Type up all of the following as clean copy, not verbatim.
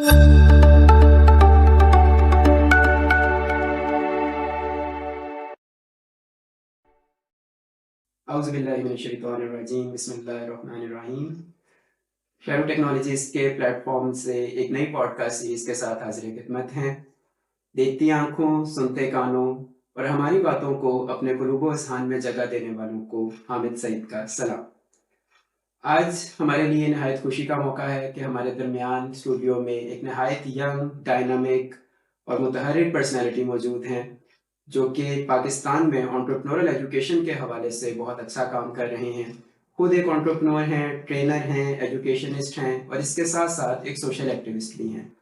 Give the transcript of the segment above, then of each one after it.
औज़ुबिल्लाहिमिनश्शैतानिर्रजीम बिस्मिल्लाहिर्रहमानिर्रहीम। शेरो टेक्नोलॉजीज़ के प्लेटफॉर्म से एक नई पॉडकास्ट सीरीज़ के साथ हाज़िर खिदमत हैं। देखती आँखों, सुनते कानों और हमारी बातों को अपने क़ुलूब-ओ अज़हान में जगह देने वालों को हामिद सईद का सलाम। आज हमारे लिए नहायत खुशी का मौका है कि हमारे दरमियान स्टूडियो में एक नहायत यंग, डायनामिक और मुतहर्रिक पर्सनैलिटी मौजूद हैं, जो कि पाकिस्तान में एंटरप्रेन्योरल एजुकेशन के हवाले से बहुत अच्छा काम कर रहे हैं। खुद एक एंटरप्रेन्योर हैं, ट्रेनर हैं, एजुकेशनिस्ट हैं और इसके साथ-साथ एक सोशल एक्टिविस्ट भी हैं।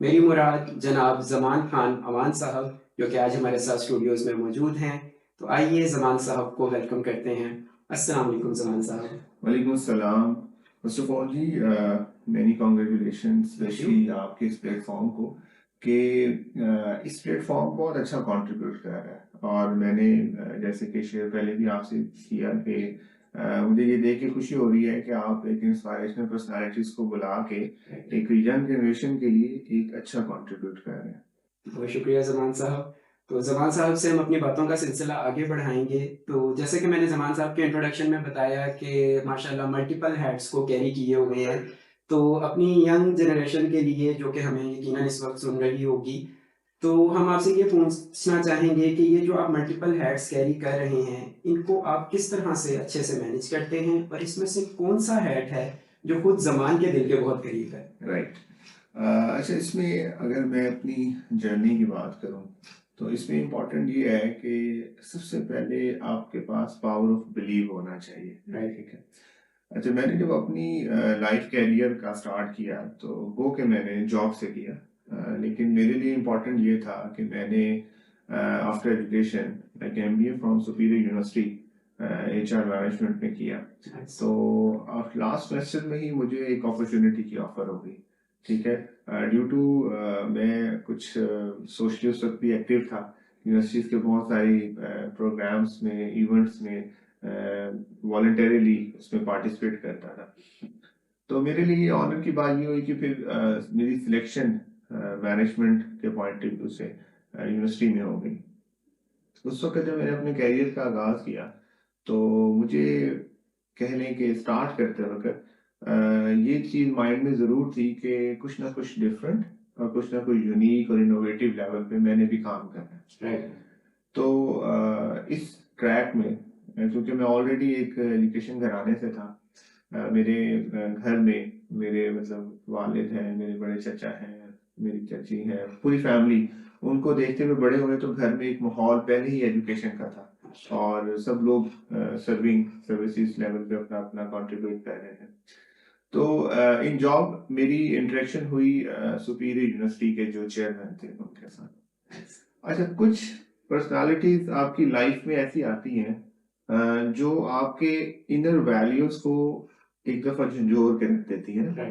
मेरी मुराद जनाब ज़मान खान अमान साहब, जो कि आज हमारे साथ स्टूडियोज़ में मौजूद हैं। तो आइए ज़मान साहब को वेलकम करते हैं। अस्सलाम वालेकुम ज़मान साहब। वालेकुम सलाम। फर्स्ट ऑफ ऑल जी मैनी कांग्रेचुलेशंस स्पेशली आपके इस प्लेटफॉर्म को कि इस प्लेटफॉर्म बहुत अच्छा कंट्रीब्यूट कर रहा है और मैंने जैसे कि शेयर पहले भी आपसे किया कि मुझे ये देख के खुशी हो रही है कि आप एक इंस्पायरेशनल पर्सनालिटीज को बुला के एक यंग जनरेशन के लिए एक अच्छा कंट्रीब्यूट कर रहे हैं। बहुत शुक्रिया ज़मान साहब। तो ज़मान साहब से हम अपनी बातों का सिलसिला आगे बढ़ाएँगे। तो जैसे कि मैंने ज़मान साहब के इंट्रोडक्शन में बताया कि माशाल्लाह मल्टीपल हैट्स को कैरी किए हुए हैं। तो अपनी यंग जनरेशन के लिए, जो कि हमें यकीनन इस वक़्त सुन रही होगी, तो हम आपसे ये पूछना चाहेंगे कि ये जो आप मल्टीपल हैट्स कैरी कर रहे हैं, इनको आप किस तरह से अच्छे से मैनेज करते हैं? और इसमें से कौन-सा हैट है जो खुद ज़मान के दिल के बहुत करीब है? राइट। अच्छा, इसमें अगर मैं अपनी जर्नी की बात करूं तो इसमें इम्पोर्टेंट ये है कि सबसे पहले आपके पास पावर ऑफ बिलीव होना चाहिए। राइट। ठीक है। अच्छा, मैंने जब अपनी लाइफ कैरियर का स्टार्ट किया तो वो कि मैंने जॉब से किया, लेकिन मेरे लिए इम्पोर्टेंट ये था कि मैंने after education like MBA from superior university HR management में किया। तो लास्ट सेमेस्टर में ही मुझे एक अपॉर्चुनिटी की ऑफर हो गई। ठीक है। ड्यू टू मैं कुछ सोशली उस वक्त भी एक्टिव था, यूनिवर्सिटीज के बहुत सारी प्रोग्राम्स में, इवेंट्स में वॉलंटरीली उसमें पार्टिसिपेट करता था। तो मेरे लिए ऑनर की बात ये हुई कि फिर मेरी सिलेक्शन मैनेजमेंट के पॉइंट ऑफ व्यू से यूनिवर्सिटी में हो गई। उस वक्त जब मैंने अपने कैरियर का आगाज किया तो मुझे कह लें कि स्टार्ट करते वक्त ये चीज माइंड में जरूर थी कि कुछ ना कुछ डिफरेंट और कुछ ना कुछ यूनिक और इनोवेटिव लेवल पे मैंने भी काम करना है। तो इस ट्रैक में क्योंकि मैं ऑलरेडी एक एजुकेशन घराने से था, मेरे घर में मेरे मतलब वालिद हैं, मेरे बड़े चचा हैं, मेरी चाची है, पूरी फैमिली, उनको देखते हुए बड़े हुए। तो घर में एक माहौल पहले ही एजुकेशन का था और सब लोग सर्विंग सर्विसेज लेवल पे अपना अपना कंट्रीब्यूट कर रहे थे। तो इन जॉब मेरी इंटरेक्शन हुई सुपीरियर यूनिवर्सिटी के जो चेयरमैन थे उनके साथ। अच्छा, कुछ पर्सनालिटीज आपकी लाइफ में ऐसी आती हैं जो आपके इनर वैल्यूज को एक दफा झंझोर के रख देती है।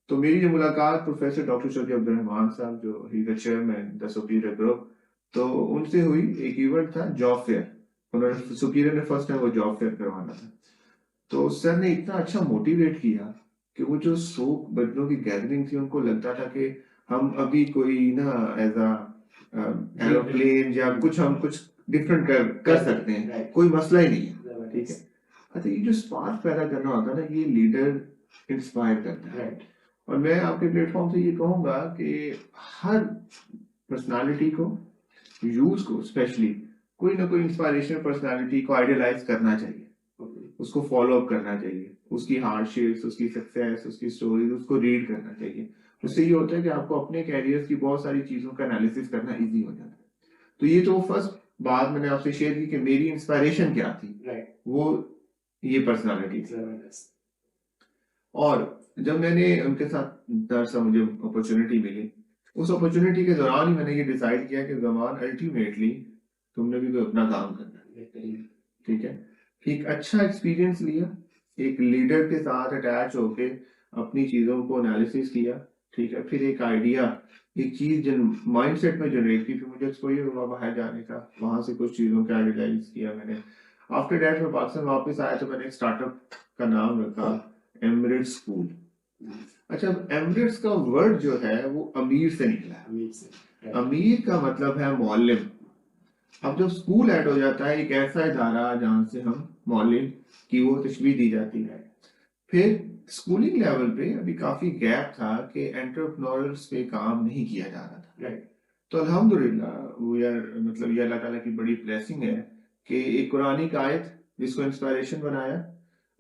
तो मेरी जो मुलाकात प्रोफेसर डॉक्टर शफी अब्दुल रहमान साहब, जो ही the chairman the Superior Group, तो उनसे हुई। एक इवेंट था जॉब फेयर, उन्होंने सुपीरियर ने फर्स्ट टाइम वो जॉब फेयर करवाना था। तो सर ने इतना अच्छा मोटिवेट किया कि वो जो 100 बच्चों की गैदरिंग थी, उनको लगता था कि हम अभी कोई ना एज एरोप्लेन या कुछ हम कुछ डिफरेंट कर सकते हैं, कोई मसला ही नहीं है। ठीक है। अच्छा, ये जो स्पार्क पैदा करना होता है ना, ये लीडर इंस्पायर करता है। और मैं आपके प्लेटफॉर्म से ये कहूंगा कि हर पर्सनालिटी को, यूथ को स्पेशली, कोई ना कोई इंस्पायरेशनल पर्सनालिटी को आइडियलाइज करना चाहिए, उसको फॉलो अप करना चाहिए, उसकी हार्डशिप्स, उसकी सक्सेस, उसकी स्टोरीज, उसको रीड करना चाहिए। उससे ये होता है कि आपको अपने कैरियर की बहुत सारी चीजों का एनालिसिस करना इजी हो जाता है। तो ये तो फर्स्ट बात मैंने आपसे शेयर की कि मेरी इंस्पायरेशन क्या थी, वो ये पर्सनालिटी थी। और जब मैंने उनके साथ दरअसल मुझे अपॉर्चुनिटी मिली, उस अपॉर्चुनिटी के दौरान ही मैंने ये डिसाइड किया कि ज़मान अल्टीमेटली तुमने भी कोई अपना काम करना है। ठीक है। एक अच्छा एक्सपीरियंस लिया, एक लीडर के साथ अटैच होके अपनी चीजों को एनालिसिस किया। ठीक है। फिर एक आइडिया, एक चीज माइंडसेट में जनरेट की। फिर मुझे एक्सपोजर हुआ बाहर जाने का, वहां से कुछ चीजों का आइडियालाइज किया मैंने। आफ्टर दैट मैं पाकिस्तान वापस आया तो मैंने एक स्टार्टअप का नाम रखा एमिरेट स्कूल। अच्छा, एमरेट्स का वर्ड जो है वो अमीर से निकला है। अमीर से, right. अमीर का मतलब है मौलिम। अब जब स्कूल ऐड हो जाता है, एक ऐसा इदारा जहां से हम मौलिम की वो तशबीह दी जाती है। फिर स्कूलिंग लेवल पे अभी काफी गैप था कि एंटरप्रेन्योर्स पे काम नहीं किया जा रहा था, राइट। तो अल्हम्दुलिल्लाह वी आर, मतलब ये अल्लाह ताला की बड़ी ब्लेसिंग है कि एक कुरानिक आयत जिसको इंस्पिरेशन बनाया।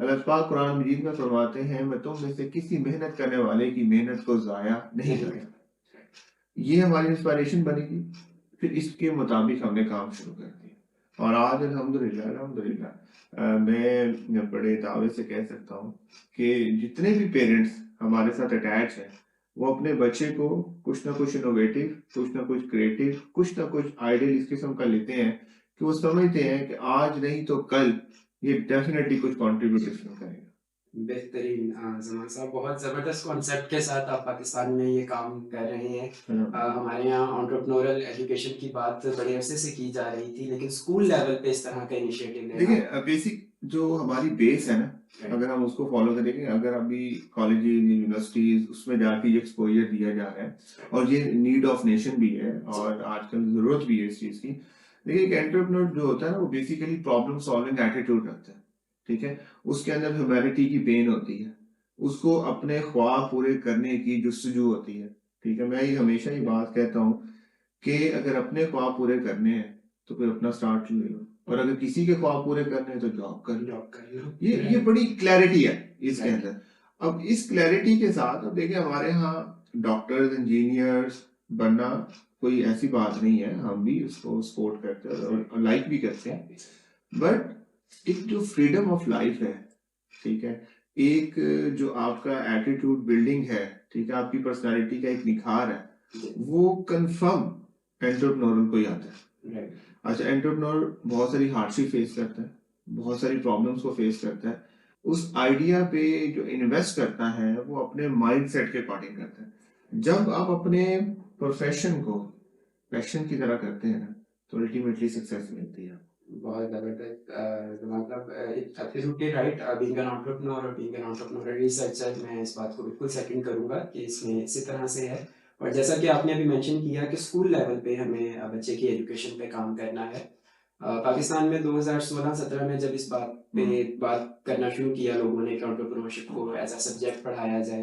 अल्लाह पाक कुरान मजीद में फरमाते हैं, मैं तुम में से किसी मेहनत करने वाले की मेहनत को जाया नहीं करेगा। ये हमारी इंस्पिरेशन बनेगी। फिर इसके मुताबिक हमने काम शुरू कर दिया और आज अल्हम्दुलिल्लाह अल्हम्दुलिल्लाह मैं बड़े दावे से कह सकता हूँ कि जितने भी पेरेंट्स हमारे साथ अटैच हैं वो अपने बच्चे को कुछ ना कुछ इनोवेटिव, कुछ ना कुछ क्रिएटिव, कुछ ना कुछ आइडियल इस किस्म का लेते हैं कि वो समझते हैं कि आज नहीं तो कल ये डेफिनेटली कुछ कंट्रीब्यूट इसमें करेगा। बेहतरीन जमान साहब, बहुत ज़बरदस्त कॉन्सेप्ट के साथ आप पाकिस्तान में ये काम कर रहे हैं। हमारे यहाँ एंटरप्रेन्योरल एजुकेशन की बात बड़े अरसे से की जा रही थी, लेकिन स्कूल लेवल पे इस तरह का इनिशिएटिव लेना, देखिए बेसिक जो हमारी बेस है ना, अगर हम उसको फॉलो करेंगे, अगर अभी कॉलेज यूनिवर्सिटीज उसमें जाके ये एक्सपोजर दिया जा रहा है और ये नीड ऑफ नेशन भी है और आजकल जरूरत भी है इस चीज की। देखिए एक एंटरप्रेन्योर जो होता है ना वो बेसिकली प्रॉब्लम सॉल्विंग एटीट्यूड रखता है, ठीक है। उसके अंदर ह्यूमैनिटी की पेन होती है, उसको अपने ख्वाब पूरे करने की जुस्तजू होती है, ठीक है। मैं ये हमेशा ही बात कहता हूँ कि अगर अपने ख्वाब पूरे करने हैं तो फिर अपना स्टार्ट ले लो, और अगर किसी के ख्वाब पूरे करने हैं तो जॉब कर लो। ये बड़ी क्लैरिटी है इसके अंदर। अब इस क्लैरिटी के साथ अब देखिए हमारे यहाँ डॉक्टर्स इंजीनियर्स बनना कोई ऐसी बात नहीं है, हम भी उसको सपोर्ट करते हैं और लाइक भी करते हैं। बट एक जो फ्रीडम ऑफ लाइफ है, ठीक है, एक जो आपका एटीट्यूड बिल्डिंग है, ठीक है, आपकी पर्सनालिटी का एक निखार है, वो कंफर्म एंटरप्रेन्योर को ही आता है। अच्छा, एंटरप्रेन्योर बहुत सारी हार्डशिप फेस करता है, बहुत सारी प्रॉब्लम्स को फेस करता है। उस आइडिया पे जो इन्वेस्ट करता है वो अपने माइंड सेट के अकॉर्डिंग करता है। जब आप अपने प्रोफेशन को पैशन की तरह करते हैं ना तो अल्टीमेटली सक्सेस मिलती है। बहुत ज़बरदस्त, मतलब absolutely right. Being an entrepreneur और बीइंग एन एंटरप्रेन्योर रिसर्चर, मैं इस बात को बिल्कुल सेकंड करूंगा कि इसमें इसी तरह से है। और जैसा कि आपने अभी मेंशन किया कि स्कूल लेवल पे हमें बच्चे की एजुकेशन पे काम करना है। पाकिस्तान में 2016-17 में जब इस बात पे बात करना शुरू किया लोगों ने कि एंटरप्रेन्योरशिप को एज अ सब्जेक्ट पढ़ाया जाए,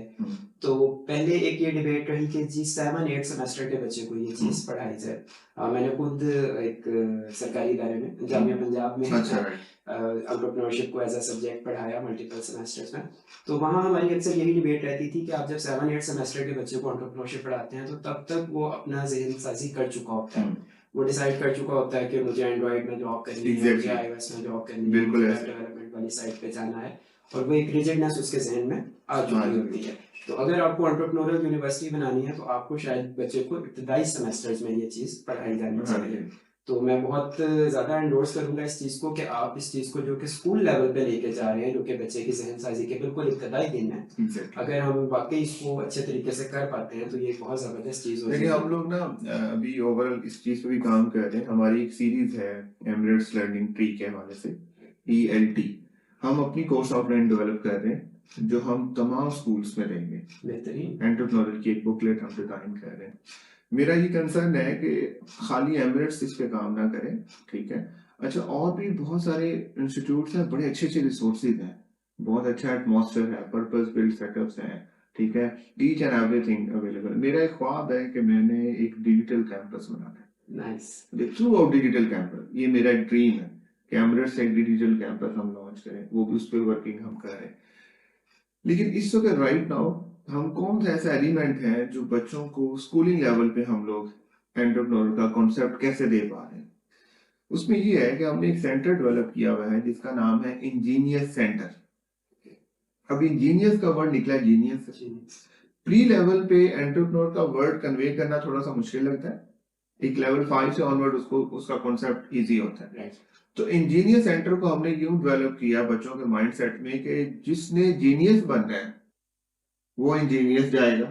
तो पहले एक ये डिबेट रही कि जी 7-8 सेमेस्टर के बच्चे को ये चीज़ पढ़ाई जाए। मैंने खुद एक सरकारी इदारे में जामिया पंजाब में एंटरप्रेन्योरशिप को एज अ सब्जेक्ट पढ़ाया मल्टीपल सेमेस्टर्स में। तो वहाँ हमारी अक्सर यही डिबेट रहती थी कि आप जब 7-8 सेमेस्टर के बच्चे को एंटरप्रेन्योरशिप पढ़ाते हैं तो तब तक वो अपना ज़हन साजी कर चुका होता है, वो डिसाइड कर चुका होता है कि मुझे एंड्रॉइड में जॉब करनी है, मुझे iOS में जॉब करनी है, मुझे वेब डेवलपमेंट वाली साइट पे जाना है, और वो एक रिजिडनेस उसके जहन में आ चुकी होती है। तो अगर आपको एंटरप्रेन्योरल यूनिवर्सिटी बनानी है तो आपको शायद बच्चे को इब्तदाई सेमेस्टर्स में ये चीज़ पढ़ाई जानी चाहिए। तो मैं बहुत ज़्यादा एंडोर्स करूंगा इस चीज़ को कि आप इस चीज़ को जो कि स्कूल लेवल पे लेके जा रहे हैं, जो कि बच्चे की जहन साजी के बिल्कुल इब्तदाई दिन है, अगर हम वाकई इसको अच्छे तरीके से कर पाते हैं तो ये बहुत ज़बरदस्त चीज़ होगी। देखिए हम लोग ना अभी ओवरऑल इस चीज़ पे भी काम कर रहे हैं। हमारी एक सीरीज है एमरेट्स लर्निंग ट्री के हवाले से, ELT। हम अपनी कोर्स आउटलाइन डेवलप कर रहे हैं जो हम तमाम स्कूल्स में देंगे। बेहतरीन। एंटरप्रेन्योर की एक बुकलेट हम डिजाइन कर रहे हैं। मेरा ये कंसर्न है कि खाली एमरेट्स इस पे काम ना करें, ठीक है। अच्छा, और भी बहुत सारे इंस्टीट्यूट्स हैं, बड़े अच्छे अच्छे रिसोर्सेज हैं, बहुत अच्छा एटमॉस्फेयर है, पर्पस बिल्ड सेटअप्स हैं, ठीक है, ईच एंड एवरीथिंग अवेलेबल। मेरा एक ख्वाब है कि मैंने एक डिजिटल कैंपस बनाना है। Nice. Through out digital campus, ये मेरा एक ड्रीम है कि एमरेट्स से एक डिजिटल कैंपस हम लॉन्च करें, वो भी उस पर वर्किंग हम कर रहे हैं। लेकिन इस वक्त राइट नाउ हम कौन सा ऐसा एलिमेंट है जो बच्चों को स्कूलिंग लेवल पे हम लोग एंटरप्रेन्योर का कॉन्सेप्ट कैसे दे पा रहे हैं? उसमें ये है कि हमने एक सेंटर डेवलप किया हुआ है जिसका नाम है इंजीनियस सेंटर। अब इंजीनियस का वर्ड निकला जीनियस से। प्री लेवल पे एंटरप्रेन्योर का वर्ड कन्वे करना थोड़ा सा मुश्किल लगता है, एक लेवल 5 से ऑनवर्ड उसको उसका कॉन्सेप्ट इजी होता है। तो इंजीनियस सेंटर को हमने यूं डेवलप किया बच्चों के माइंडसेट में कि जिसने जीनियस बनना है वो इंजीनियर्स जाएगा।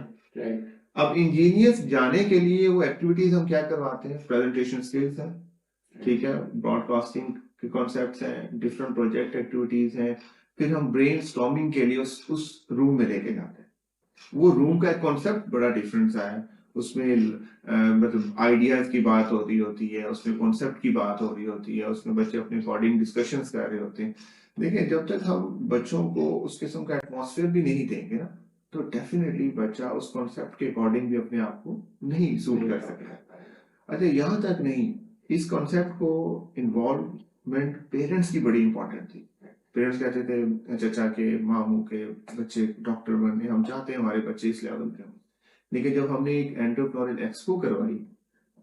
अब इंजीनियर्स जाने के लिए वो एक्टिविटीज हम क्या करवाते हैं, प्रेजेंटेशन स्किल्स हैं, ठीक है, ब्रॉडकास्टिंग के कॉन्सेप्ट्स हैं, डिफरेंट प्रोजेक्ट एक्टिविटीज हैं, फिर हम ब्रेनस्टॉर्मिंग के लिए उस रूम में लेके जाते हैं। वो रूम का कॉन्सेप्ट बड़ा डिफरेंट सा है। उसमें मतलब आइडियाज की बात हो रही होती है, उसमें कॉन्सेप्ट की बात हो रही होती है, उसमें बच्चे अपने अकॉर्डिंग डिस्कशंस कर रहे होते हैं। देखिए, जब तक हम बच्चों को उस किस्म का एटमॉस्फेयर भी नहीं देंगे ना, तो डेफिनेटली बच्चा उस कॉन्सेप्ट के अकॉर्डिंग भी अपने आप को नहीं सूट कर सकेगा। अच्छा, यहाँ तक नहीं, इस कॉन्सेप्ट को इन्वॉल्वमेंट पेरेंट्स की बड़ी इंपॉर्टेंट थी। पेरेंट्स कहते थे चचा के, मामू के बच्चे डॉक्टर बनने, हम चाहते हैं हमारे बच्चे इस लेवल पे हों। लेकिन जब हमने एक एंटरप्रेन्योरियल एक्सपो करवाई,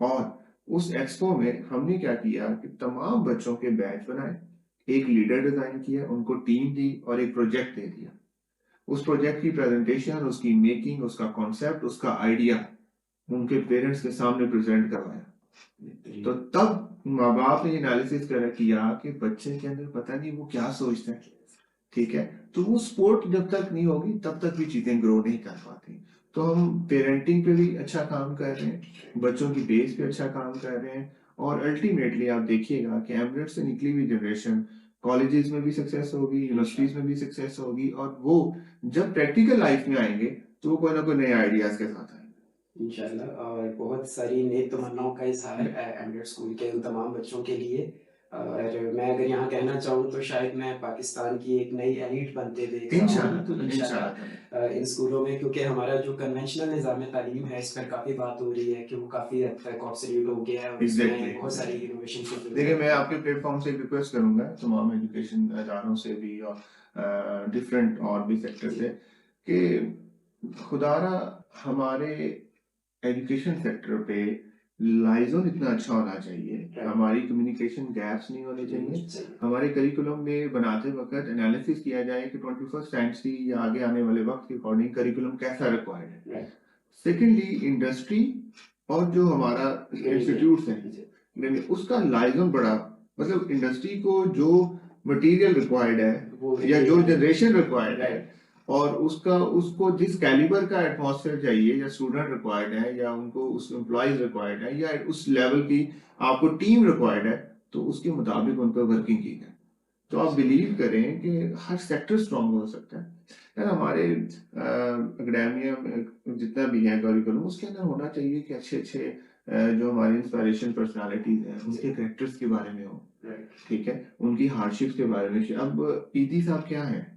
और उस एक्सपो में हमने क्या किया कि तमाम बच्चों के बैच बनाए, एक लीडर डिजाइन किया, उनको टीम दी और एक प्रोजेक्ट दे दिया। उस प्रोजेक्ट की प्रेजेंटेशन, उसकी मेकिंग, उसका कॉन्सेप्ट, उसका आइडिया उनके पेरेंट्स के सामने प्रेजेंट करवाया। तो तब माँ बाप ने एनालिसिस किया कि बच्चे के अंदर पता नहीं वो क्या सोचते हैं। ठीक है, तो वो सपोर्ट जब तक नहीं होगी तब तक भी चीजें ग्रो नहीं कर पाती। तो हम पेरेंटिंग पे भी अच्छा काम कर रहे हैं, बच्चों की बेस पे अच्छा काम कर रहे हैं, और अल्टीमेटली आप देखिएगा कि एमरेट से निकली हुई जनरेशन कॉलेजेस में भी सक्सेस होगी, यूनिवर्सिटीज में भी सक्सेस होगी, और वो जब प्रैक्टिकल लाइफ में आएंगे तो वो कोई ना कोई नए आइडियाज के साथ आएंगे इंशाल्लाह। और बहुत सारी नेक तमन्नाओं का इजहार एमरेट स्कूल के उन तमाम बच्चों के लिए। और मैं अगर यहाँ कहना चाहूँ तो शायद मैं पाकिस्तान की एक नई एलीट बनते देख रहा हूँ इंशाल्लाह इंशाल्लाह इंशाल्लाह। इन स्कूलों में, क्योंकि हमारा जो कन्वेंशनल निज़ाम तालीम है इस पर काफ़ी बात हो रही है कि वो काफ़ी हद तक ऑब्सोल्यूट हो गया है और एग्जैक्टली इसमें बहुत सारी इनोवेशन की जरूरत देखिए, मैं है। आपके प्लेटफॉर्म से एक रिक्वेस्ट करूंगा तमाम एजुकेशन इदारों से भी, और डिफरेंट और भी सेक्टर से, कि खुदारा हमारे एजुकेशन सेक्टर पे लाइजन इतना अच्छा होना चाहिए, हमारी कम्युनिकेशन गैप्स नहीं होने चाहिए, हमारे करिकुलम में बनाते वक्त एनालिसिस किया जाए कि 21st सेंचुरी या आगे आने वाले वक्त के अकॉर्डिंग करिकुलम कैसा रिक्वायर्ड है। सेकेंडली, इंडस्ट्री और जो हमारा इंस्टीट्यूट है उसका लाइजन बड़ा, मतलब इंडस्ट्री को जो मटेरियल रिक्वायर्ड है या जो जनरेशन रिक्वायर्ड है, और उसका उसको जिस कैलिबर का एटमॉस्फेयर चाहिए, या स्टूडेंट रिक्वायर्ड है, या उनको उस एम्प्लॉयज रिक्वायर्ड है, या उस लेवल की आपको टीम रिक्वायर्ड है, तो उसके मुताबिक उन पर वर्किंग की जाए। तो आप बिलीव करें कि हर सेक्टर स्ट्रांग हो सकता है यार। हमारे एकेडमिया में जितना भी है करिकुलम, उसके अंदर होना चाहिए कि अच्छे अच्छे जो हमारे इंस्पिरेशन पर्सनालिटीज हैं उनके कैरेक्टर्स के बारे में हो, ठीक है, उनकी हार्डशिप के बारे में। अब ईदी साहब क्या है,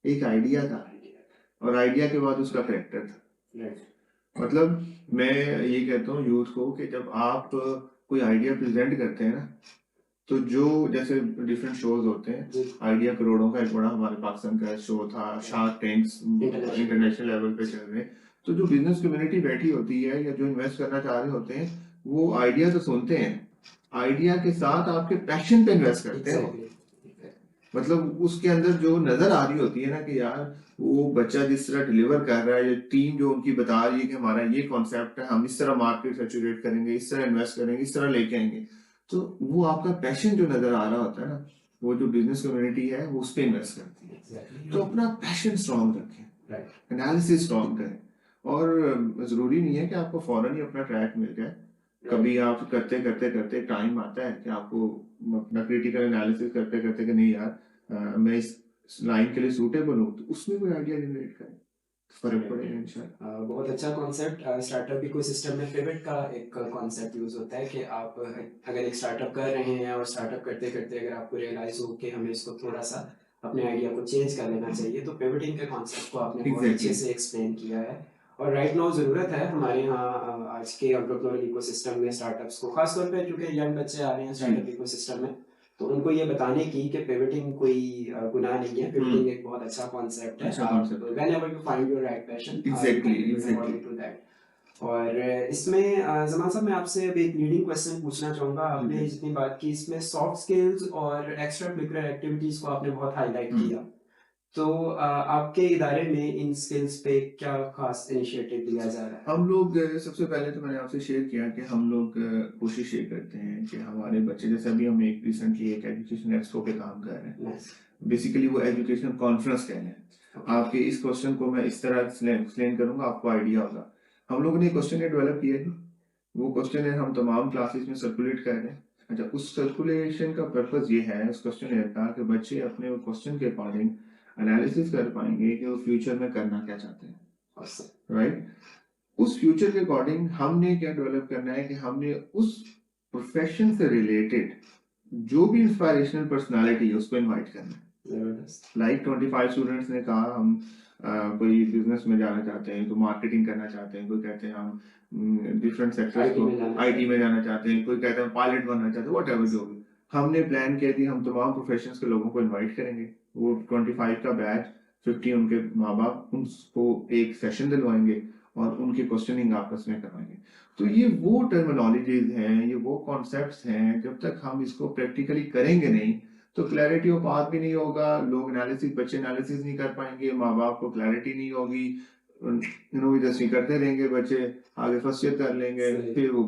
एक आइडिया था, और आइडिया के बाद उसका करेक्टर था। मतलब मैं ये कहता हूँ यूथ को कि जब आप कोई आइडिया प्रेजेंट करते हैं ना, तो जो जैसे डिफरेंट शोज होते हैं, आइडिया करोड़ों का एक बड़ा हमारे पाकिस्तान का शो था, शार्क टैंक्स इंटरनेशनल लेवल पे चल रहे हैं। तो जो बिजनेस कम्युनिटी बैठी होती है या जो इन्वेस्ट करना चाह रहे होते हैं, वो आइडिया तो सुनते हैं, आइडिया के साथ आपके पैशन पे इन्वेस्ट करते हैं। मतलब उसके अंदर जो नजर आ रही होती है ना कि यार वो बच्चा जिस तरह डिलीवर कर रहा है, या टीम जो उनकी बता रही है कि हमारा ये कॉन्सेप्ट है, हम इस तरह मार्केट सैचुरेट करेंगे, इस तरह इन्वेस्ट करेंगे, इस तरह लेके आएंगे, तो वो आपका पैशन जो नजर आ रहा होता है ना, वो जो बिजनेस कम्युनिटी है वो उस पर इन्वेस्ट करती है। तो अपना पैशन स्ट्रॉन्ग रखें, एनालिसिस स्ट्रॉन्ग करें, और जरूरी नहीं है कि आपको फौरन ही अपना ट्रैक मिल जाए। कभी आप करते करते करते टाइम आता है कि आपको अपना क्रिटिकल एनालिसिस करते करते कि नहीं यार, मैं इस लाइन के लिए सूटेबल हूँ, तो उसमें कोई आइडिया जनरेट करें, फर्क पड़ेगा इंशाल्लाह। बहुत अच्छा कॉन्सेप्ट। स्टार्टअप इकोसिस्टम में पिवट का एक कॉन्सेप्ट यूज होता है कि आप अगर एक स्टार्टअप कर रहे हैं और स्टार्टअप करते करते अगर आपको रियलाइज हो कि हमें इसको थोड़ा सा अपने आइडिया को चेंज कर लेना चाहिए, तो पिवटिंग के कॉन्सेप्ट को आपने बहुत अच्छे से एक्सप्लेन किया है। और राइट नाउ ज़रूरत है हमारे यहाँ आज के एंटरप्रेन्योरल इकोसिस्टम में स्टार्टअप्स को, खासतौर पे क्योंकि यंग बच्चे आ रहे हैं स्टार्टअप इकोसिस्टम में, तो उनको ये बताने की कि पिवटिंग कोई गुनाह नहीं है, पिवटिंग एक बहुत अच्छा कॉन्सेप्ट है। आप whenever you find your right passion, exactly to that. और इसमें जमान साहब मैं आपसे अब एक लीडिंग क्वेश्चन पूछना चाहूँगा। आपने जितनी बात की इसमें सॉफ्ट स्किल्स और एक्स्ट्रा करिकुलर एक्टिविटीज को आपने बहुत हाईलाइट किया, तो आपके इदारे में इन स्किल्स पे क्या खास इनिशिएटिव लिया जा रहा है? हम लोग सबसे पहले तो मैंने आपसे शेयर किया कि हम लोग कोशिश ये करते हैं कि हमारे बच्चे, जैसे अभी हम एक रिसेंटली एक एजुकेशन एक्सपो पे काम कर रहे हैं, बेसिकली वो एजुकेशन कॉन्फ्रेंस कह लें। आपके इस क्वेश्चन को मैं इस तरह एक्सप्लेन करूंगा, आपको आइडिया होगा। हम लोगों ने क्वेश्चन डेवलप किया है, वो क्वेश्चन हम तमाम क्लासेस में सर्कुलेट कर रहे हैं। अच्छा, उस सर्कुलेशन का पर्पज ये है, उस क्वेश्चन का, कि बच्चे अपने क्वेश्चन के अकॉर्डिंग एनालिसिस कर पाएंगे कि वो फ्यूचर में करना क्या चाहते हैं। awesome. राइट। उस फ्यूचर के अकॉर्डिंग हमने क्या डेवलप करना है कि हमने उस प्रोफेशन से रिलेटेड जो भी इंस्पायरेशनल पर्सनालिटी है उसको इनवाइट करना है। लाइक 25 स्टूडेंट्स ने कहा हम कोई बिजनेस में जाना चाहते हैं, तो मार्केटिंग करना चाहते हैं, कोई कहते हैं हम डिफरेंट सेक्टर्स को आईटी में जाना चाहते हैं, कोई कहते हैं पायलट बनना चाहते हैं, व्हाटएवर जो भी। हमने प्लान किया कि हम तमाम प्रोफेशंस के लोगों को इनवाइट करेंगे। वो 25 का बैच, 50 उनके माँ बाप, उनको एक सेशन दिलवाएंगे और उनकी क्वेश्चनिंग आपस में करवाएंगे। तो ये वो टर्मिनोलॉजीज हैं, ये वो कॉन्सेप्ट्स हैं, जब तक हम इसको प्रैक्टिकली करेंगे नहीं तो क्लैरिटी ऑफ पाथ भी नहीं होगा, लोग एनालिसिस, बच्चे एनालिसिस नहीं कर पाएंगे, माँ बाप को क्लैरिटी नहीं होगी, जैसे करते रहेंगे बच्चे, आगे फर्स्ट ईयर कर लेंगे, फिर वो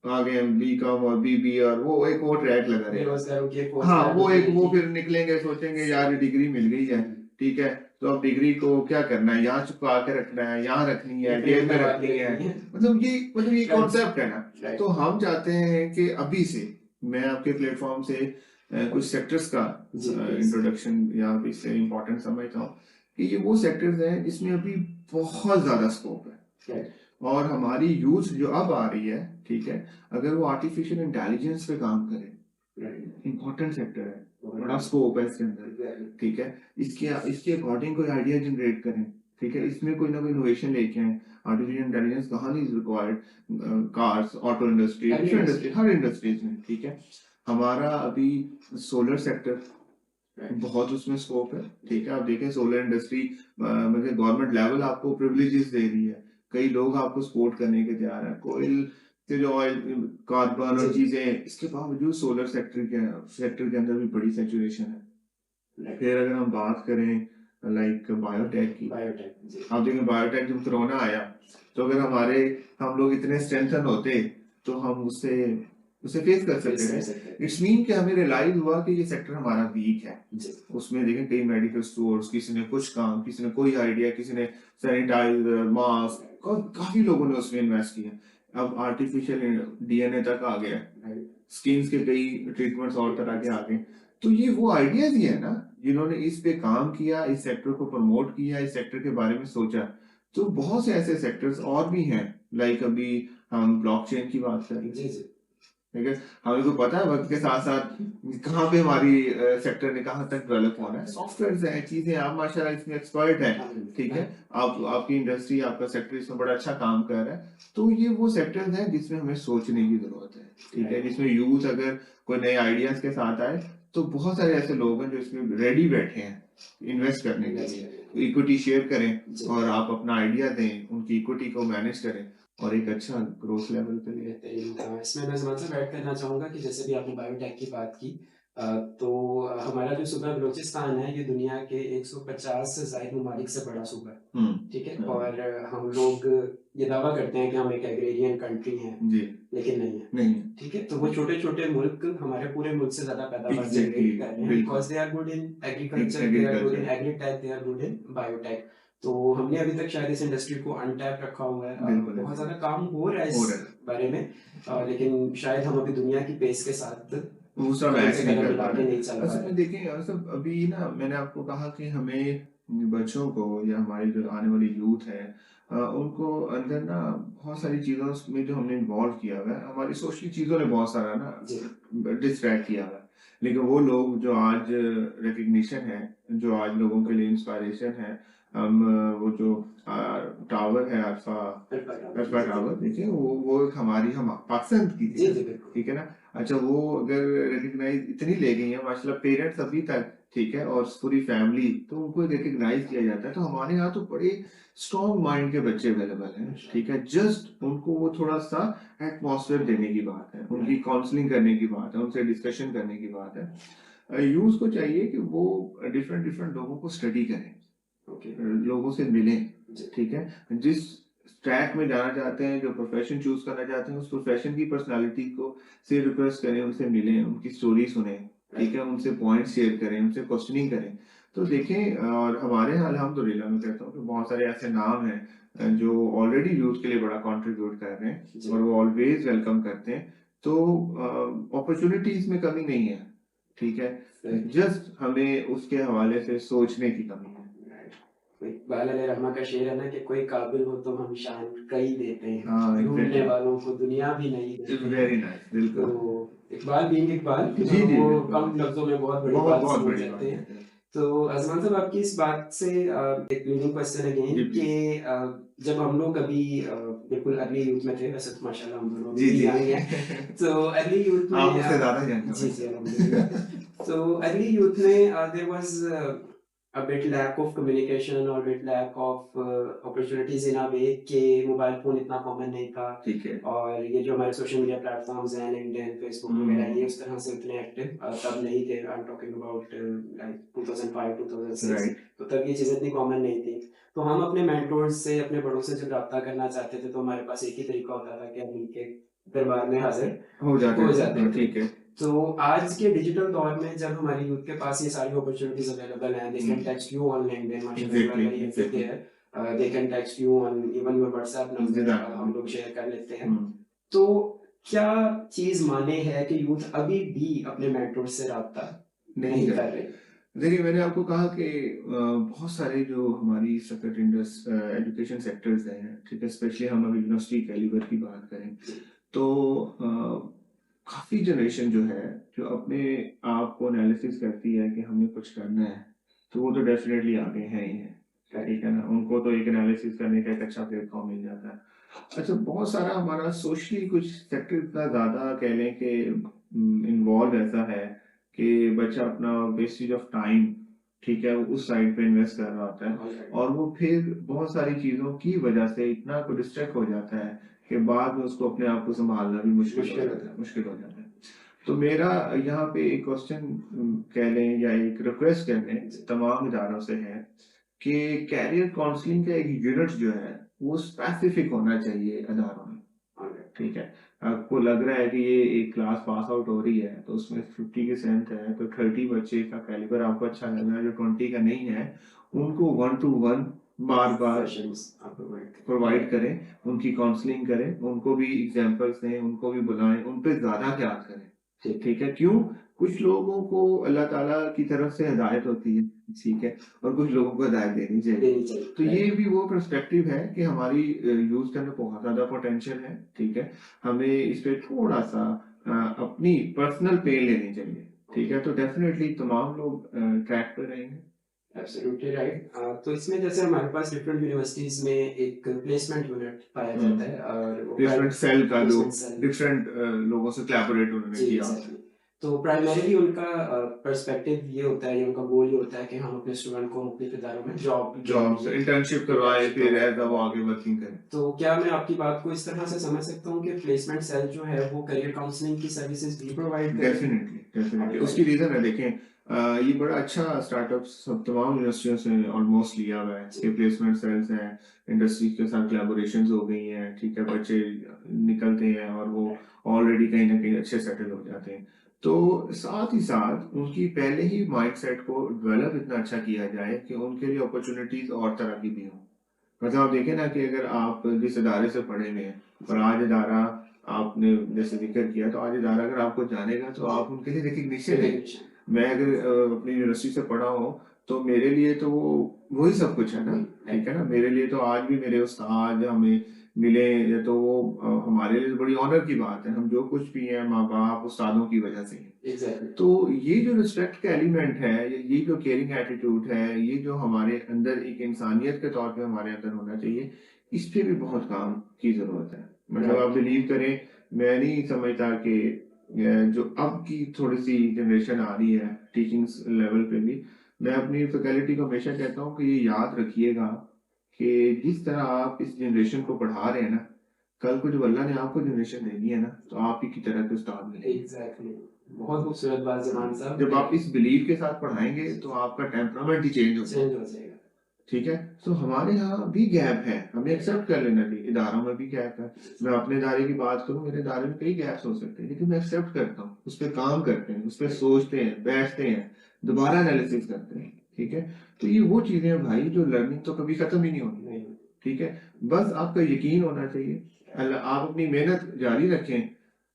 आगे बी.कॉम और बीबी और वो एक और ट्रैक लगा रहेगा। हाँ, वो फिर निकलेंगे, सोचेंगे यार डिग्री मिल गई है, ठीक है, तो अब डिग्री को क्या करना है, यहाँ छुपा के रखना है, यहाँ रखनी है, जेब में रखनी है, मतलब ये कॉन्सेप्ट है ना। तो हम चाहते हैं कि अभी से मैं आपके प्लेटफॉर्म से कुछ सेक्टर्स का इंट्रोडक्शन या इससे इम्पोर्टेंट समझता हूँ कि ये वो सेक्टर्स हैं जिसमें अभी बहुत ज्यादा स्कोप है। और हमारी यूथ जो अब आ रही है, ठीक है, अगर वो आर्टिफिशियल इंटेलिजेंस पे काम करे, इम्पोर्टेंट सेक्टर है, बड़ा स्कोप है इसके अंदर, ठीक है, इसके अकॉर्डिंग कोई आइडिया जनरेट करें, ठीक है, इसमें कोई ना कोई इनोवेशन लेके आए। आर्टिफिशियल इंटेलिजेंस कहाँ नहीं रिक्वायर्ड, कार्स, ऑटो इंडस्ट्री, हर इंडस्ट्रीज में, ठीक है। हमारा अभी सोलर सेक्टर बहुत उसमें स्कोप है, ठीक है। आप देखें सोलर इंडस्ट्री, मतलब गवर्नमेंट लेवल आपको प्रिविलेजेस दे रही है, कई लोग आपको सपोर्ट करने के तैयार है, कोयल से जो ऑयल, कार्बन और चीजें, इसके बावजूद सोलर सेक्टर के अंदर भी बड़ी सैचुरेशन है। फिर अगर हम बात करें लाइक बायोटेक की, आप देखें बायोटेक जब कोरोना आया तो अगर हम लोग इतने स्ट्रेंथन होते तो हम उसे फेस कर सकते हैं। इट्स मीन कि हमें रियलाइज हुआ कि ये सेक्टर हमारा वीक है। उसमें देखें कई मेडिकल स्टोर्स, किसी ने कुछ काम, किसी ने कोई आइडिया, किसी ने सैनिटाइजर, मास्क, काफी लोगों ने उसमें इन्वेस्ट किया। अब आर्टिफिशियल डीएनए तक आ गया, स्किन के कई ट्रीटमेंट्स और तरह के आ गए। तो ये वो आइडियाज ही है ना जिन्होंने इस पे काम किया, इस सेक्टर को प्रमोट किया, इस सेक्टर के बारे में सोचा। तो बहुत से ऐसे सेक्टर्स और भी हैं, लाइक अभी हम ब्लॉकचेन की बात कर रहे हैं, ठीक है। हमें को पता है वक्त के साथ साथ कहाँ पे हमारी सेक्टर ने कहाँ तक डेवलप होना है, सॉफ्टवेयर हैं, चीजें, आप माशाल्लाह इसमें एक्सपर्ट हैं, ठीक है, आपकी इंडस्ट्री, आपका सेक्टर इसमें बड़ा अच्छा काम कर रहा है। तो ये वो सेक्टर्स हैं जिसमें हमें सोचने की जरूरत है, ठीक है, जिसमें यूथ अगर कोई नए आइडियाज के साथ आए तो बहुत सारे ऐसे लोग हैं जो इसमें रेडी बैठे हैं इन्वेस्ट करने के लिए। इक्विटी शेयर करें और आप अपना आइडिया दें, उनकी इक्विटी को मैनेज करें और एक अच्छा ग्रोथ लेवल पे ले। इसमें मैं ज़मात से ऐड करना चाहूँगा कि जैसे भी आपने बायोटेक की बात की, तो हमारा जो सूबा बलूचिस्तान है ये दुनिया के 150 से ज़ायद ममालिक से बड़ा सूबा है, ठीक है। और हम लोग ये दावा करते हैं कि हम एक एग्रेरियन कंट्री हैं, लेकिन नहीं है, ठीक है। तो वो छोटे छोटे मुल्क हमारे पूरे मुल्क से ज़्यादा पैदावार जनरेट कर रहे हैं, because they are good in agriculture, they are good in agritech, they are good in biotech. तो हमने अभी तक शायद इस इंडस्ट्री को अनटैप रखा हुआ है, बहुत ज्यादा काम हो रहा है इस बारे में, लेकिन शायद हम अभी दुनिया की पेस के साथ दूसरा मैच नहीं कर पा रहे। असल में देखें, सब अभी ना मैंने आपको कहा कि हमें बच्चों को या हमारी जो आने वाली यूथ है, उनको अंदर ना बहुत सारी चीजों में जो हमने इन्वॉल्व किया हुआ है, हमारी सोशल चीजों ने बहुत सारा ना डिस्ट्रैक्ट किया हुआ है। लेकिन वो लोग जो आज रिकग्निशन है, जो आज लोगों के लिए इंस्पायरेशन है, हम वो जो टावर है अल्फा टावर, देखिए वो हमारी, हम पाकिस्तान की थी, ठीक है ना। अच्छा, वो अगर रिकग्नाइज इतनी ले गई है माशाल्लाह, पेरेंट्स अभी तक, ठीक है, और पूरी फैमिली, तो उनको रिकग्नाइज किया जाता है। तो हमारे यहाँ तो बड़े स्ट्रॉन्ग माइंड के बच्चे अवेलेबल हैं, ठीक है, जस्ट उनको वो थोड़ा सा एटमॉस्फेयर देने की बात है, उनकी काउंसलिंग करने की बात है, उनसे डिस्कशन करने की बात है। यूथ को चाहिए कि वो डिफरेंट डिफरेंट लोगों को स्टडी करें, लोगों से मिलें, ठीक है, जिस ट्रैक में जाना चाहते हैं, जो प्रोफेशन चूज करना चाहते हैं, उस प्रोफेशन की पर्सनालिटी को से रिक्वेस्ट करें, उनसे मिलें, उनकी स्टोरी सुने, ठीक है, उनसे पॉइंट शेयर करें, उनसे क्वेश्चनिंग करें। तो देखें, और हमारे यहाँ अल्हम्दुलिल्लाह मैं कहता हूँ कि बहुत सारे ऐसे नाम हैं जो ऑलरेडी यूथ के लिए बड़ा कंट्रीब्यूट कर रहे हैं और वो ऑलवेज वेलकम करते हैं। तो अपॉर्चुनिटीज में कमी नहीं है, ठीक है, जस्ट हमें उसके हवाले से सोचने की कमी है। इकबाल अलैहि रहमा का शेर है ना कि कोई काबिल हो तो हम शान कई देते हैं, हाँ ढूंढने एग्जैक्टली, वालों को दुनिया भी नहीं देते हैं। वेरी नाइस, तो बिल्कुल। इकबाल बीइंग इकबाल जी जी वो बिल्कुल, कम लफ्जों में बहुत बड़ी बहुत बात बहुत समझ बड़ी जाते बात हैं। है। तो अजमान साहब आपकी इस बात से एक लीडिंग क्वेश्चन जी अगेन कि प्लीज। जब हम लोग अभी बिल्कुल अर्ली यूथ में थे, वैसे तो माशाल्लाह हम दोनों जी भी जी यंग हैं, तो अर्ली यूथ आप में मुझसे ज्यादा जानते हो जी जी वैसे। अल्हम्दुलिल्लाह। तो अर्ली यूथ में there was a bit lack of communication और bit lack of opportunities in a way कि मोबाइल फोन इतना कॉमन नहीं था, ठीक है। और ये जो हमारे सोशल मीडिया प्लेटफॉर्म्स हैं, लिंक्डइन, फेसबुक वगैरह, ये उस तरह से उतने एक्टिव तब नहीं थे। I am talking about like 2005 2006। Right. तो तब ये चीज़ें इतनी कॉमन नहीं थी। तो हम अपने मेंटोर्स से, अपने बड़ों से जब रब्ता करना चाहते थे तो हमारे पास एक ही तरीका होता था कि हम उनके दरबार में हाजिर हो जाते हो थे, जाते हाँ थे। ठीक है। तो आज के डिजिटल दौर में जब हमारी यूथ के पास ये सारी अपॉर्चुनिटीज अवेलेबल हैं, they can text you on LinkedIn, माशाल्लाह you are exactly very active exactly. There, they can text you on even your WhatsApp number, हम लोग शेयर कर लेते हैं। तो क्या चीज माने है कि यूथ अभी भी अपने मेंटोर से राब्ता नहीं कर रहे? देखिए मैंने आपको कहा कि बहुत सारे जो हमारी एजुकेशन सेक्टर्स हैं, ठीक है, स्पेशली हम अभी यूनिवर्सिटी कैलिबर की बात करें तो काफी जनरेशन जो है जो अपने आप को एनालिसिस करती है कि हमें कुछ करना है, तो वो तो डेफिनेटली आगे हैं ही हैं, ठीक है ना। उनको तो एक एनालिसिस करने का एक अच्छा प्लेटफॉर्म मिल जाता है। अच्छा, बहुत सारा हमारा सोशली कुछ सेक्टर इतना ज्यादा कह लें कि इन्वॉल्व ऐसा है कि बच्चा अपना वेस्टेज ऑफ टाइम, ठीक है, उस साइड पे इन्वेस्ट कर रहा होता है, और वो फिर बहुत सारी चीजों की वजह से इतना को डिस्ट्रैक्ट हो जाता है कि बाद में उसको अपने आप को संभालना भी मुश्किल हो जाता है। तो मेरा यहाँ पे एक क्वेश्चन कह लें या एक रिक्वेस्ट कह लें तमाम इदारों से है कि कैरियर काउंसलिंग का एक यूनिट जो है वो स्पेसिफिक होना चाहिए इदारों में, ठीक है। आपको लग रहा है कि ये एक क्लास पास आउट हो रही है तो उसमें 50 की सेंथ है तो 30 बच्चे का कैलिबर आपको अच्छा लग रहा है, जो 20 का नहीं है उनको 1-to-1 बार बार प्रोवाइड करें, उनकी काउंसलिंग करें, उनको भी एग्जांपल्स दें, उनको भी बुलाएं, उन पे ज्यादा याद करें, ठीक है। क्यों? कुछ लोगों को अल्लाह ताला की तरफ से हिदायत होती है, ठीक है, और कुछ लोगों को हिदायत देनी चाहिए। तो ये भी वो पर्सपेक्टिव है कि हमारी यूथ के अंदर बहुत ज्यादा पोटेंशियल है, ठीक है, हमें इस पे थोड़ा सा अपनी पर्सनल पेन लेनी चाहिए, ठीक है। तो डेफिनेटली तमाम लोग ट्रैक पे रहेंगे। Absolutely right. तो इसमें जैसे हमारे पास डिफरेंट यूनिवर्सिटीज में एक प्लेसमेंट यूनिट पाया जाता है, और प्लेसमेंट सेल का जो placement cell। डिफरेंट लोगों से कोलैबोरेट उन्होंने जी किया। एग्जैक्टली। तो प्राइमरीली उनका पर्सपेक्टिव ये होता है, या उनका गोल ये होता है कि हम अपने स्टूडेंट को मुख्तलिफ इदारों में जॉब इंटर्नशिप करवाए, फिर एज वो आगे वर्किंग करें। तो क्या मैं आपकी बात को इस तरह से समझ सकता हूँ कि प्लेसमेंट सेल जो है वो करियर काउंसलिंग की सर्विसेज भी प्रोवाइड करे? डेफिनेटली उसकी रीजन है, देखें ये बड़ा अच्छा स्टार्टअप सब तमाम यूनिवर्सिटियों से ऑलमोस्ट लिया हुआ है कि प्लेसमेंट सेल्स हैं, इंडस्ट्री के साथ कोलैबोरेशंस हो गई हैं, ठीक है, बच्चे निकलते हैं और वो ऑलरेडी कहीं ना कहीं अच्छे सेटल हो जाते हैं। तो साथ ही साथ उनकी पहले ही माइंडसेट को डेवलप इतना अच्छा किया जाए कि उनके लिए अपॉर्चुनिटीज और तरह की भी हों। मतलब आप देखें ना कि अगर आप जिस इदारे से पढ़े हुए हैं और आज इदारा आपने जैसे जिक्र किया, तो आज इदारा अगर आपको जानेगा तो आप उनके लिए रिकग्निशन है। मैं अगर अपनी यूनिवर्सिटी से पढ़ा हूँ तो मेरे लिए तो वो वही सब कुछ है ना, ठीक है ना। मेरे लिए तो आज भी मेरे उस्ताद हमें मिले या तो वो हमारे लिए बड़ी ऑनर की बात है। हम जो कुछ भी हैं माँ बाप उस्तादों की वजह से हैं। तो ये जो रिस्पेक्ट का एलिमेंट है, ये जो केयरिंग एटीट्यूड है, ये जो हमारे अंदर एक इंसानियत के तौर पे हमारे अंदर होना चाहिए, इस पे भी बहुत काम की जरूरत है। मतलब आप बिलीव करें, मैं नहीं समझता कि जो अब की थोड़ी सी जनरेशन आ रही है टीचिंग लेवल पे भी, मैं अपनी फैकल्टी को हमेशा कहता हूँ कि ये याद रखिएगा कि जिस तरह आप इस जनरेशन को पढ़ा रहे हैं ना, कल को जब अल्लाह ने आपको जनरेशन देनी है ना तो आप ही की तरह के उस्ताद मिलेंगे। एग्जैक्टली, बहुत खूबसूरत बात जमान साहब। जब आप इस बिलीव के साथ पढ़ाएंगे तो आपका टेम्परामेंट ही चेंज हो जाएगा, ठीक है। तो हमारे यहाँ भी गैप है, हमें एक्सेप्ट कर लेना चाहिए, इदारों में भी गैप है। मैं अपने इदारे की बात करूँ, मेरे इदारे में कई गैप्स हो सकते हैं, लेकिन मैं एक्सेप्ट करता हूँ, उस पर काम करते हैं, उस पर सोचते हैं, बैठते हैं, दोबारा एनालिसिस करते हैं, ठीक है। तो ये वो चीजें हैं भाई, जो लर्निंग तो कभी खत्म ही नहीं होनी, ठीक है। बस आपका यकीन होना चाहिए, आप अपनी मेहनत जारी रखें,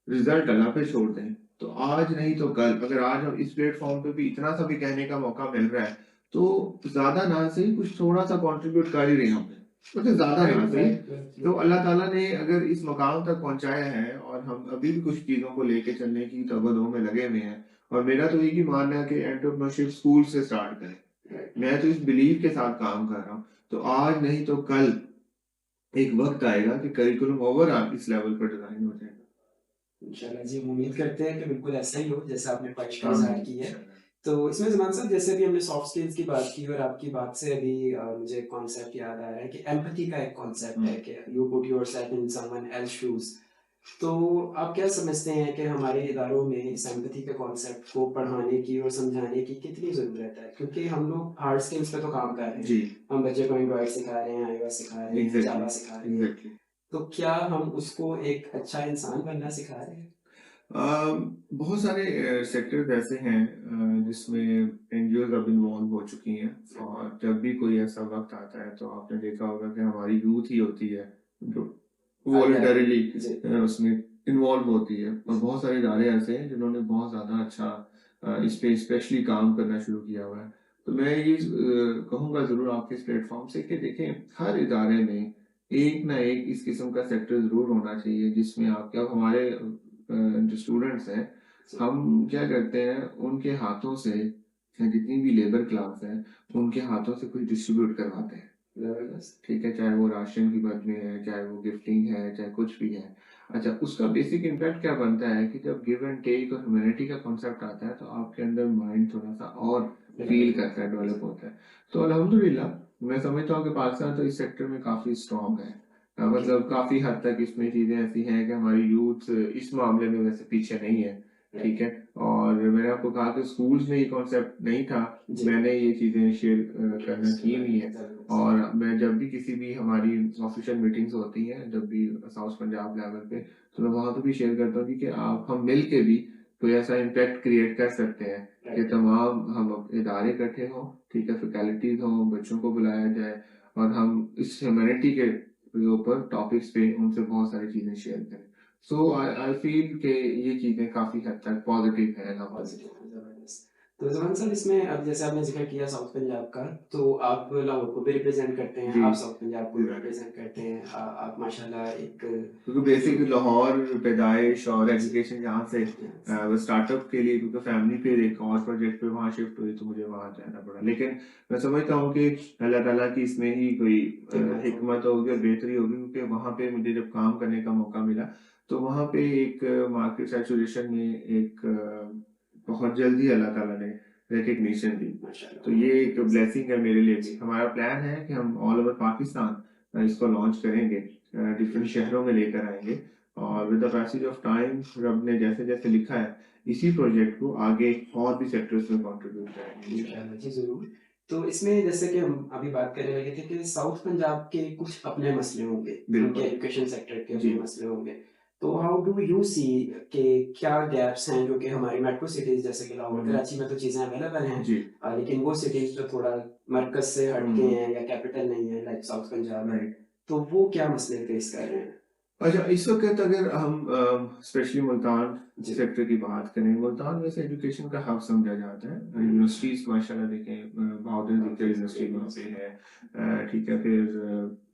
रिजल्ट अल्लाह पे छोड़ दें। तो आज नहीं तो कल, अगर आज हम इस प्लेटफॉर्म पे भी इतना सा भी कहने का मौका मिल रहा है तो ज़्यादा ना सही कुछ थोड़ा-सा कंट्रीब्यूट कर ही रहे हैं हम, मतलब ज़्यादा ना सही। तो अल्लाह ताला ने अगर इस मकाम तक पहुँचाया है और हम अभी भी कुछ चीज़ों को लेके चलने की तगड़-दो में लगे हुए हैं, और मेरा तो एक ही मानना है कि एंटरप्रेन्योरशिप स्कूल से स्टार्ट करें। मैं तो इस बिलीव के साथ काम कर रहा हूँ। तो आज नहीं तो कल एक वक़्त आएगा कि करिकुलम ओवरऑल इस लेवल पर डिज़ाइन हो जाएगा। इंशाल्लाह जी, हम उम्मीद करते हैं कि बिल्कुल ऐसा ही हो जैसा आपने ख्वाहिश का इज़हार आमीन की है। इंशाल्लाह। तो इसमें ज़मान साहब जैसे अभी हमने सॉफ्ट स्किल्स की बात की और आपकी बात से अभी मुझे एक कॉन्सेप्ट याद आ रहा है कि एम्पैथी का एक कॉन्सेप्ट है हुँ। कि you put yourself in someone else shoes. तो आप क्या समझते हैं कि हमारे इदारों में इस एम्पैथी के कॉन्सेप्ट को पढ़ाने की और समझाने की कितनी ज़रूरत है? क्योंकि हम लोग हार्ड स्किल्स पे तो काम कर रहे हैं। जी, हम बच्चे को एंड्रॉयड सिखा रहे हैं, iOS सिखा रहे हैं, एग्ज़ैक्टली, जावा सिखा रहे हैं। एग्ज़ैक्टली। तो क्या हम उसको एक अच्छा इंसान बनना सिखा रहे हैं? बहुत सारे सेक्टर्स ऐसे हैं जिसमें एनजीओज अब इन्वॉल्व हो चुकी हैं, और जब भी कोई ऐसा वक्त आता है तो आपने देखा होगा कि हमारी यूथ ही होती है जो आगे आगे वॉलंटरीली जी। उसमें इन्वॉल्व होती है, और बहुत सारे इदारे ऐसे हैं जिन्होंने बहुत ज़्यादा अच्छा इस पे स्पेशली काम करना शुरू किया हुआ है। तो मैं ये कहूँगा ज़रूर आपके इस प्लेटफॉर्म से कि देखें, हर इदारे में एक ना एक इस किस्म का सेक्टर ज़रूर होना चाहिए जिसमें आपके अब हमारे जो स्टूडेंट्स हैं, हम क्या करते हैं उनके हाथों से जितनी भी लेबर क्लास है उनके हाथों से कुछ डिस्ट्रीब्यूट करवाते हैं। ज़बरदस्त, ठीक है, चाहे वो राशन की बदले है, चाहे वो गिफ्टिंग है, चाहे कुछ भी है। अच्छा, उसका बेसिक इम्पैक्ट क्या बनता है कि जब गिव एंड टेक और ह्यूमैनिटी का कॉन्सेप्ट आता है तो आपके अंदर माइंड थोड़ा-सा और फील करता है, डेवलप होता है। तो अल्हम्दुलिल्लाह मैं समझता हूँ कि पाकिस्तान तो इस सेक्टर में काफ़ी स्ट्रॉन्ग है। मतलब काफ़ी हद तक इसमें चीज़ें ऐसी हैं कि हमारी यूथ इस मामले में वैसे पीछे नहीं है, ठीक है? और मैंने आपको कहा कि स्कूल्स में ये कॉन्सेप्ट नहीं था, जी। मैंने ये चीज़ें शेयर करना की हुई हैं। और मैं जब भी किसी भी हमारी ऑफिशियल मीटिंग्स होती हैं, जब भी साउथ पंजाब लेवल पे, तो मैं वहाँ पे भी शेयर करता हूँ कि आप हम मिल के भी कोई ऐसा इम्पैक्ट क्रिएट कर सकते हैं कि तमाम हम इदारे इकट्ठे हों, ठीक है, फैकल्टीज़ हों, बच्चों को बुलाया जाए और हम इस ह्यूमैनिटी के ऊपर टॉपिक्स पे उनसे बहुत सारी चीज़ें शेयर करें। सो आई आई फील कि ये चीज़ें काफ़ी हद तक पॉज़िटिव है पॉज़िटिव है, ज़बरदस्त। तो ज़मान साहब इसमें अब जैसे आपने ज़िक्र किया साउथ पंजाब का, तो आप लाहौर को भी रिप्रेज़ेंट करते हैं, जी, आप साउथ पंजाब को भी जी। रिप्रेज़ेंट करते हैं। आप माशाल्लाह एक क्योंकि बेसिक लाहौर पैदाइश और जी, एजुकेशन जहाँ से यहाँ से वो स्टार्टअप के लिए, क्योंकि फैमिली फिर एक और प्रोजेक्ट पे वहाँ शिफ्ट हुई तो मुझे वहाँ जाना पड़ा। लेकिन मैं समझता हूँ कि अल्लाह ताला की इसमें ही कोई हिम्मत हो। हिकमत होगी और बेहतरी होगी, क्योंकि वहाँ पे मुझे जब काम करने का मौका मिला तो वहाँ पे एक मार्केट सैचुरेशन में एक बहुत जल्दी अल्लाह ताला ने रिकग्निशन दी। तो ये माशाल्लाह, एक ब्लेसिंग है मेरे लिए भी। हमारा प्लान है कि हम ऑल ओवर पाकिस्तान इसको लॉन्च करेंगे, डिफरेंट शहरों में लेकर आएँगे, और with the passage of time रब ने जैसे-जैसे लिखा है, इसी प्रोजेक्ट को आगे और भी सेक्टर्स में कंट्रीब्यूट करेंगे इंशाल्लाह। इंशाल्लाह जी, ज़रूर। तो इसमें जैसे कि हम अभी बात करने लगे थे कि साउथ पंजाब के कुछ अपने मसले होंगे, उनके बिल्कुल। एजुकेशन सेक्टर के जी। अपने मसले होंगे। तो हाउ डू यू सी कि क्या गैप्स हैं जो कि हमारी मेट्रो सिटीज़ जैसे कि लाहौर, हुँ, हुँ। कराची में तो चीज़ें अवेलेबल हैं, जी। लेकिन वो सिटीज़ जो थोड़ा मरकज़ से हट हुँ, के हुँ। हैं या कैपिटल नहीं है लाइक साउथ पंजाब है, राइट। तो वो क्या मसले फेस कर रहे हैं? अच्छा, इस वक़्त अगर हम स्पेशली मुल्तान जी, सेक्टर की बात करें, मुल्तान वैसे एजुकेशन का हब समझा जाता है। यूनिवर्सिटीज़ माशाल्लाह देखें, बहाउद्दीन ज़िक्र यूनिवर्सिटी वहाँ पे है। ठीक है, फिर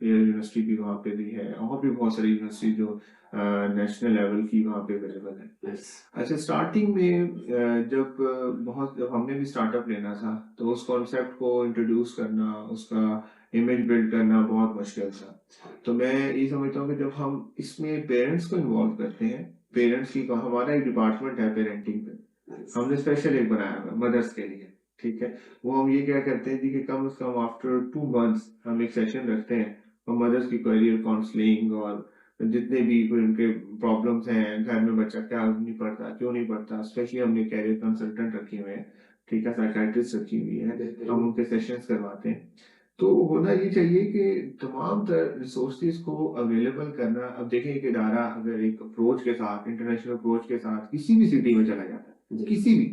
एयर यूनिवर्सिटी भी वहाँ पे भी है, और भी बहुत सारी यूनिवर्सिटी जो नेशनल लेवल की वहाँ पे अवेलेबल है। नाइस। अच्छा, स्टार्टिंग में जब हमने भी स्टार्टअप लेना था, तो उस कॉन्सेप्ट को इंट्रोड्यूस करना, उसका इमेज बिल्ड करना बहुत मुश्किल था। तो मैं ये समझता हूँ कि जब हम इसमें पेरेंट्स को इन्वॉल्व करते हैं, पेरेंट्स की हमारा एक डिपार्टमेंट है पेरेंटिंग पे, हमने स्पेशल एक बनाया हुआ है मदर्स के लिए, ठीक है? वो हम ये क्या करते हैं जी कि कम से कम आफ्टर 2 मंथ्स हम एक सेशन रखते हैं और मदर्स की करियर काउंसलिंग और जितने भी कोई उनके प्रॉब्लम्स हैं, घर में बच्चा क्या नहीं पढ़ता, क्यों नहीं पढ़ता, स्पेशली हमने करियर कंसल्टेंट रखे हुए हैं, ठीक है? साइकियाट्रिस्ट रखी हुई है, हम उनके सेशंस करवाते हैं। तो होना ये चाहिए कि तमाम रिसोर्सेज को अवेलेबल करना। अब देखिए, एक इदारा अगर एक अप्रोच के साथ, इंटरनेशनल अप्रोच के साथ किसी भी सिटी में चला जाता है, जी, किसी भी,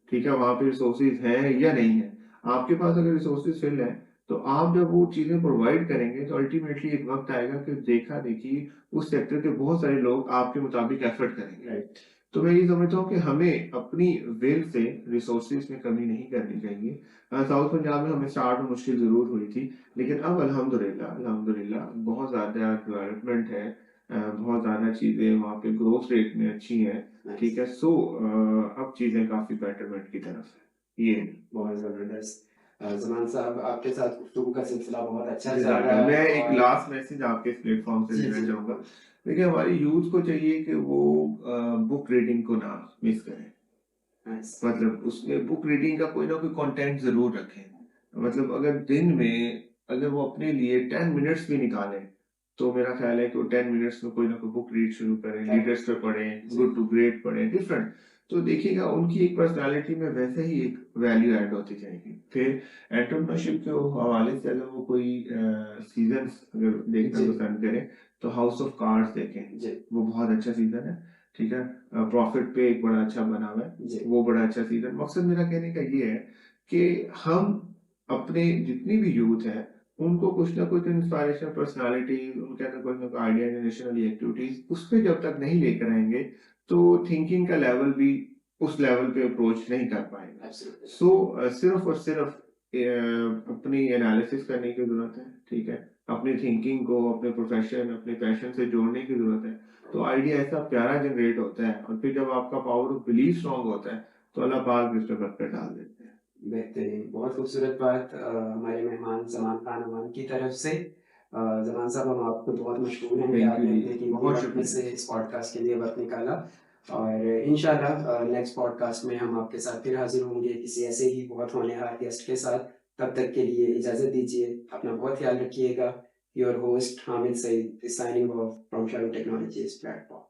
ठीक है, वहाँ पे रिसोर्सेज हैं या नहीं है, आपके पास अगर रिसोर्सेज फिल है तो आप जब वो चीज़ें प्रोवाइड करेंगे तो अल्टीमेटली एक वक्त आएगा कि देखा देखी उस सेक्टर के बहुत सारे लोग आपके मुताबिक एफर्ट करेंगे। राइट। तो मैं ये समझता हूँ कि हमें अपनी विल से रिसोर्सेज में कमी नहीं करनी चाहिए। साउथ पंजाब में हमें स्टार्ट में मुश्किल ज़रूर हुई थी, लेकिन अब अल्हम्दुलिल्लाह अल्हम्दुलिल्लाह बहुत ज़्यादा डेवलपमेंट है। बहुत ज़्यादा चीज़ें वहाँ पे ग्रोथ रेट में अच्छी हैं, ठीक है? सो अब चीज़ें काफ़ी बेटरमेंट की तरफ है। ये बहुत ज़बरदस्त। ज़मान साहब, आपके साथ गुफ्तगू का सिलसिला बहुत अच्छा चल जज़ाक रहा है मैं एक और लास्ट मैसेज आपके इस प्लेटफ़ॉर्म से जी, देना जी, चाहूँगा। बिल्कुल। देखिए, हमारी यूथ को चाहिए कि वो बुक रीडिंग को ना मिस करें। नाइस। मतलब उसमें बुक रीडिंग का कोई ना कोई कंटेंट ज़रूर रखें। मतलब अगर दिन में अगर वो अपने लिए 10 मिनट्स भी निकालें, तो मेरा ख़्याल है कि वो 10 मिनट्स में कोई ना कोई बुक रीड शुरू करें, लीडर्स पे पढ़ें, जी, गुड टू ग्रेट पढ़ें, डिफरेंट। तो देखिएगा उनकी एक पर्सनैलिटी में वैसे ही एक वैल्यू ऐड होती जाएगी। फिर एंटरप्रेन्योरशिप के हवाले से अगर वो कोई सीज़न्स अगर देखना जी, पसंद करें, तो हाउस ऑफ कार्ड्स देखें। जी, वो बहुत अच्छा सीज़न है, ठीक है? प्रॉफिट पे एक बड़ा अच्छा बना हुआ है। जी, वो बड़ा अच्छा सीज़न मकसद मेरा कहने का ये है कि हम अपने जितनी भी यूथ है उनको कुछ ना कुछ इंस्पायरेशनल पर्सनालिटी उनके अंदर कोई ना कोई आइडिया जनरेशन वाली एक्टिविटीज उस पे जब तक नहीं लेकर आएंगे तो थिंकिंग का लेवल भी उस लेवल पे अप्रोच नहीं कर पाएंगे। एब्सोल्युटली। सो सिर्फ और सिर्फ अपनी एनालिसिस करने की जरूरत है, ठीक है? अपनी थिंकिंग को अपने प्रोफेशन अपने पैशन से जोड़ने की जरूरत है। तो आइडिया ऐसा प्यारा जनरेट होता है और फिर जब आपका पावर ऑफ बिलीफ स्ट्रांग होता है तो अल्लाह पाक भी उस पे बरकत डाल देते हैं। बेहतरीन, बहुत खूबसूरत बात हमारे मेहमान ज़मान खान अमान की तरफ से। ज़मान साहब, हम आपको बहुत मशहूर हैं कि थैंक यू आपने जी, अपने कीमती बहुत वक्त में शुक्रिया। से इस पॉडकास्ट के लिए वक्त निकाला और इंशाल्लाह नेक्स्ट पॉडकास्ट में हम आपके साथ फिर हाजिर होंगे किसी ऐसे ही बहुत होनहार गेस्ट के साथ। तब तक के लिए इजाज़त दीजिए, अपना बहुत ख्याल रखिएगा। Your host Hamid Saeed signing off from Sharu technologies platform.